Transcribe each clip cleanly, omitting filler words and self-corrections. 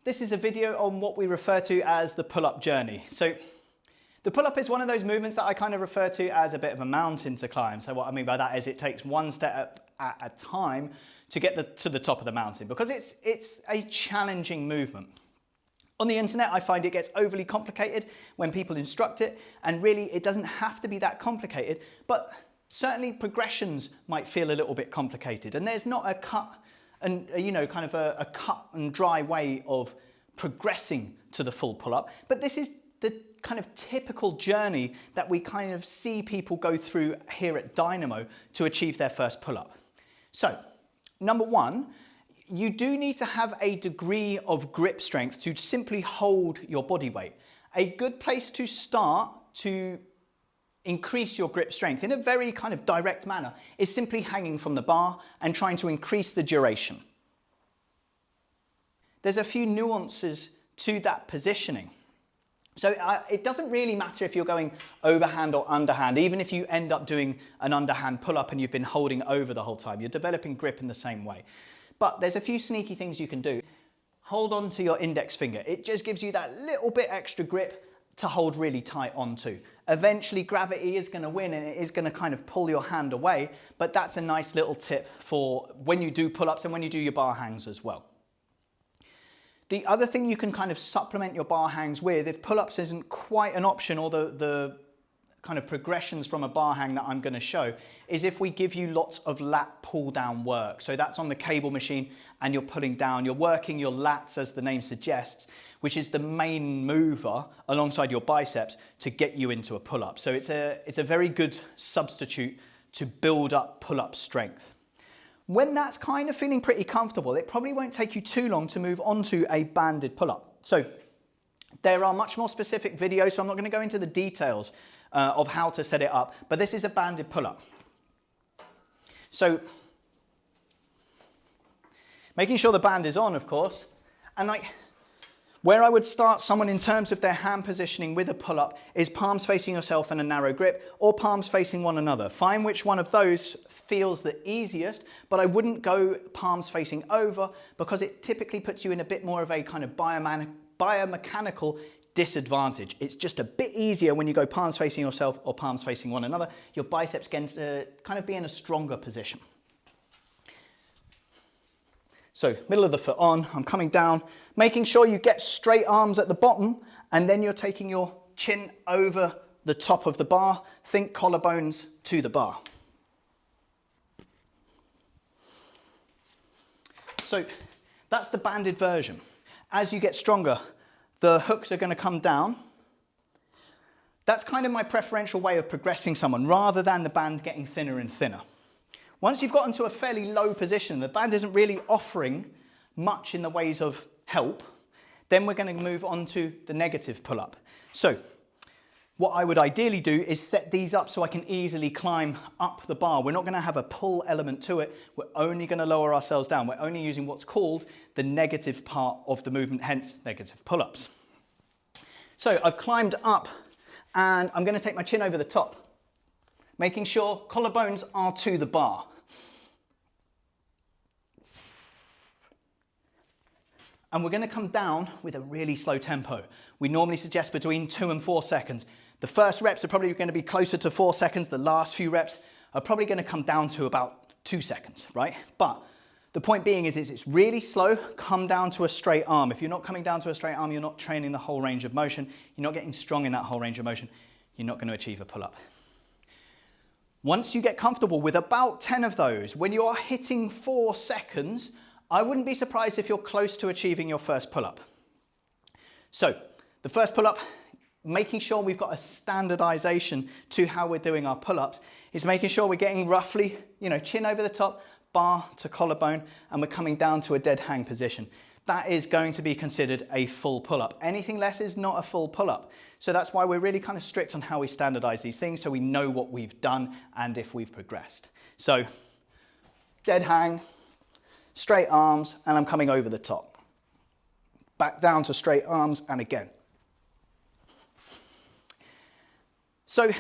This is a video on what we refer to as the pull-up journey. So the pull-up is one of those movements that I kind of refer to as a bit of a mountain to climb. So what I mean by that is it takes one step at a time to get to the top of the mountain, because it's a challenging movement. On the internet, I find it gets overly complicated when people instruct it, and really it doesn't have to be that complicated, but certainly progressions might feel a little bit complicated, and there's not a cut and kind of a cut and dry way of progressing to the full pull-up, but this is the kind of typical journey that we kind of see people go through here at Dynamo to achieve their first pull-up. So, number one, you do need to have a degree of grip strength to simply hold your body weight. A good place to start to increase your grip strength in a very kind of direct manner is simply hanging from the bar and trying to increase the duration. There's a few nuances to that positioning. So it doesn't really matter if you're going overhand or underhand, even if you end up doing an underhand pull-up and you've been holding over the whole time, you're developing grip in the same way. But there's a few sneaky things you can do. Hold on to your index finger. It just gives you that little bit extra grip to hold really tight onto. Eventually gravity is going to win and it is going to kind of pull your hand away, but that's a nice little tip for when you do pull-ups and when you do your bar hangs as well. The other thing you can kind of supplement your bar hangs with, if pull-ups isn't quite an option, or the kind of progressions from a bar hang that I'm going to show, is if we give you lots of lat pull down work. So that's on the cable machine and you're pulling down, you're working your lats as the name suggests, which is the main mover alongside your biceps to get you into a pull-up. So it's a very good substitute to build up pull-up strength. When that's kind of feeling pretty comfortable, it probably won't take you too long to move on to a banded pull-up. So there are much more specific videos, so I'm not going to go into the details of how to set it up, but this is a banded pull-up. So making sure the band is on, of course, and like where I would start someone in terms of their hand positioning with a pull-up is palms facing yourself and a narrow grip, or palms facing one another. Find which one of those feels the easiest, but I wouldn't go palms facing over because it typically puts you in a bit more of a kind of biomechanical disadvantage. It's just a bit easier when you go palms facing yourself or palms facing one another. Your biceps get to kind of be in a stronger position. So middle of the foot on, I'm coming down, making sure you get straight arms at the bottom, and then you're taking your chin over the top of the bar. Think collarbones to the bar. So that's the banded version. As you get stronger, the hooks are going to come down. That's kind of my preferential way of progressing someone, rather than the band getting thinner and thinner. Once you've gotten to a fairly low position, the band isn't really offering much in the ways of help, then we're going to move on to the negative pull-up. So what I would ideally do is set these up so I can easily climb up the bar. We're not going to have a pull element to it. We're only going to lower ourselves down. We're only using what's called the negative part of the movement, hence negative pull-ups. So I've climbed up and I'm going to take my chin over the top, making sure collarbones are to the bar. And we're going to come down with a really slow tempo. We normally suggest between 2 and 4 seconds. The first reps are probably going to be closer to 4 seconds. The last few reps are probably going to come down to about 2 seconds, right? But the point being is it's really slow. Come down to a straight arm. If you're not coming down to a straight arm, you're not training the whole range of motion. You're not getting strong in that whole range of motion. You're not going to achieve a pull-up. Once you get comfortable with about 10 of those, when you are hitting 4 seconds, I wouldn't be surprised if you're close to achieving your first pull-up. So the first pull-up, making sure we've got a standardization to how we're doing our pull-ups, is making sure we're getting roughly, chin over the top, bar to collarbone, and we're coming down to a dead hang position. That is going to be considered a full pull-up. Anything less is not a full pull-up. So that's why we're really kind of strict on how we standardize these things, so we know what we've done and if we've progressed. So dead hang, straight arms, and I'm coming over the top. Back down to straight arms, and again. So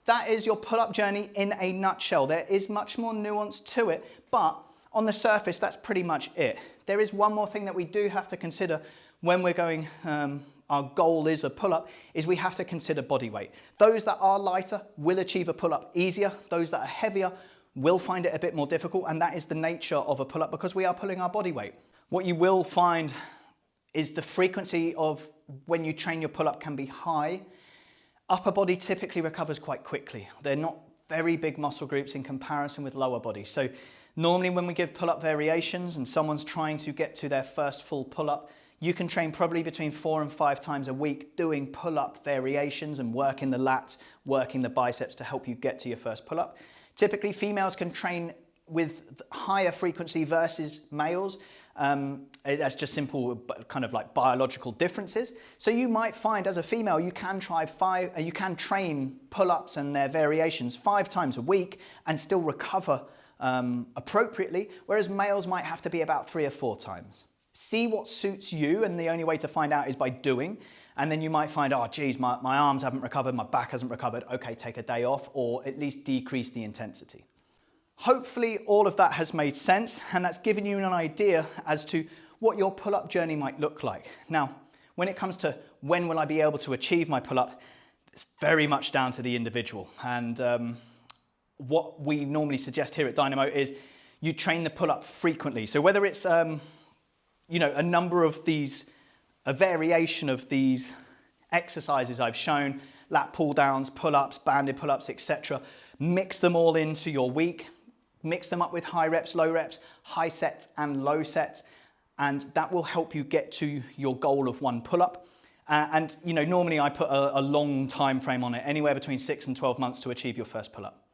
that is your pull-up journey in a nutshell. There is much more nuance to it, but on the surface, that's pretty much it. There is one more thing that we do have to consider when we're going, our goal is a pull-up, is we have to consider body weight. Those that are lighter will achieve a pull-up easier. Those that are heavier will find it a bit more difficult, and that is the nature of a pull-up because we are pulling our body weight. What you will find is the frequency of when you train your pull-up can be high. Upper body typically recovers quite quickly. They're not very big muscle groups in comparison with lower body. So normally when we give pull-up variations and someone's trying to get to their first full pull-up, you can train probably between 4 and 5 times a week doing pull-up variations and working the lats, working the biceps to help you get to your first pull-up. Typically, females can train with higher frequency versus males. That's just simple kind of like biological differences. So you might find as a female, you can train pull-ups and their variations 5 times a week and still recover appropriately, whereas males might have to be about 3 or 4 times. See what suits you, and the only way to find out is by doing. And then you might find, oh geez, my arms haven't recovered, my back hasn't recovered. Okay, take a day off or at least decrease the intensity. Hopefully all of that has made sense, and that's given you an idea as to what your pull-up journey might look like. Now, when it comes to when will I be able to achieve my pull-up, it's very much down to the individual. And what we normally suggest here at Dynamo is you train the pull-up frequently. So whether it's a number of these, a variation of these exercises I've shown, lat pull downs, pull-ups, banded pull-ups, etc. Mix them all into your week, mix them up with high reps, low reps, high sets and low sets, and that will help you get to your goal of 1 pull-up. And normally I put a long time frame on it, anywhere between 6 and 12 months to achieve your first pull-up.